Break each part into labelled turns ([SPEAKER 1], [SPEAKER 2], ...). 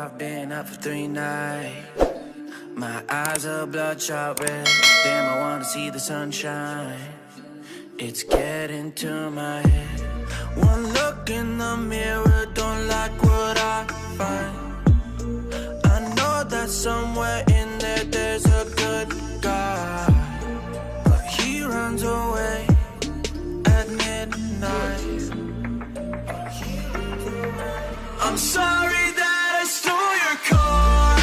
[SPEAKER 1] I've been up for 3 nights. My eyes are bloodshot red. Damn, I wanna see the sunshine. It's getting to my head. One look in the mirror, don't like what I find. I know that somewhere in there there's a good guy, but he runs away at midnight. I'm sorry that I stole your car.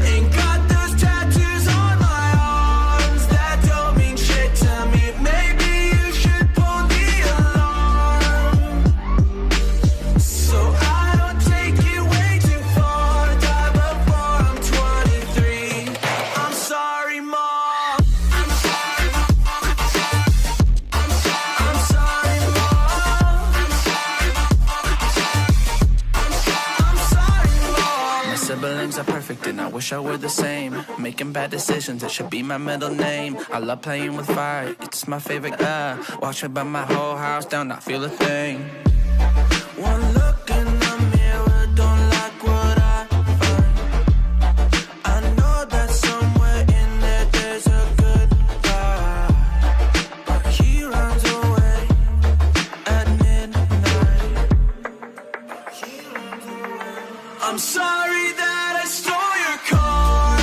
[SPEAKER 1] Ain't got those tattoos on my arms that don't mean shit to me. Maybe you should pull the alarm, so I don't take it way too far. Die before I'm 23. I'm sorry, Mom. I'm sorry, Mom. I'm sorry, Mom. My siblings are perfect and I wish I were the same. Making bad decisions, it should be my middle name. I love playing with fire, it's my favorite. Watch me burn my whole house down, not feel a thing. One look in the mirror, don't like what I find. I know that somewhere in there there's a good guy, but he runs away at midnight. I'm sorry that I stole your car.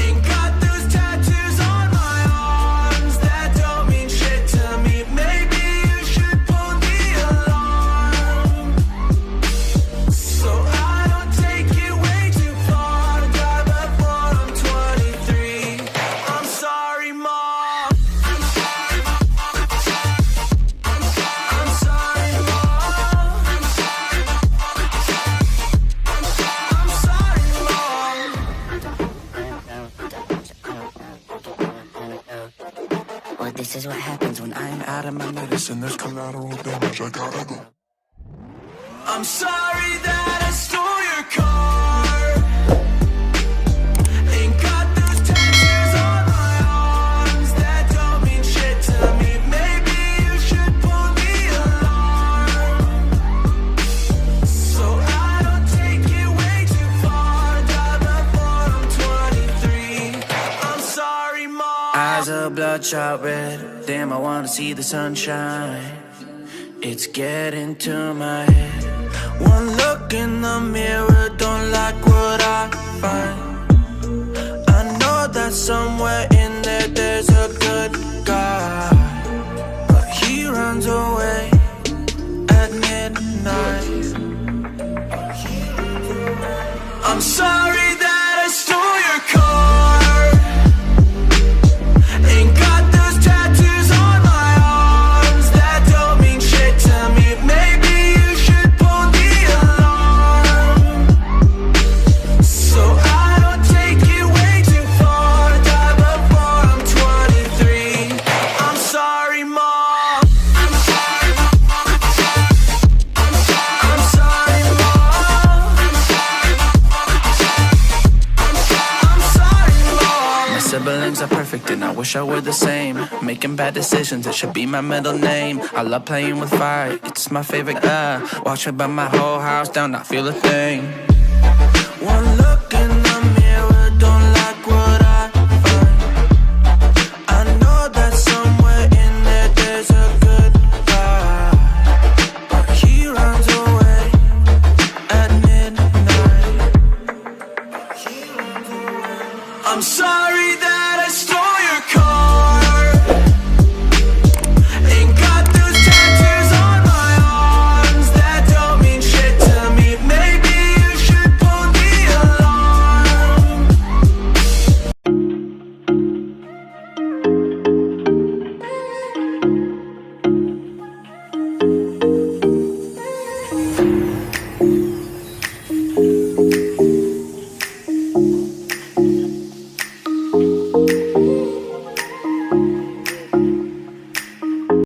[SPEAKER 1] Ain't got those tattoos on my arms that don't mean shit to me. Maybe you should pull the alarm, so I don't take it way too far. Die before I'm 23. I'm sorry, Mom. I'm sorry, Mom. I'm sorry, Mom. I'm sorry, Mom.
[SPEAKER 2] Well, this is what happens when I'm out of my medicine.
[SPEAKER 3] There's collateral damage, I gotta go.
[SPEAKER 1] I'm sorry that I stole your car. Ain't got those tattoos on my arms that don't mean shit to me. Maybe you should pull the alarm, so I don't take it way too far. Die before I'm 23. I'm sorry, Mom. Eyes are bloodshot red. Damn, I wanna see the sunshine. It's getting to my head. One look in the mirror, don't like what I find. I know that somewhere in there there's a good guy, but he runs away at midnight. I'm sorry that I stole your car. Ain't got those tattoos on my arms that don't mean shit to me. Maybe you should pull the alarm, so I don't take it way too far. Die before I'm 23. I'm sorry, Mom. I'm sorry, Mom. I'm sorry, Mom. I'm sorry, Mom. My siblings are perfect and I wish I were the same. Making bad decisions, it should be my middle name. I love playing with fire, it's my favorite. Watch me burn my whole house down, not feel a thing. One look in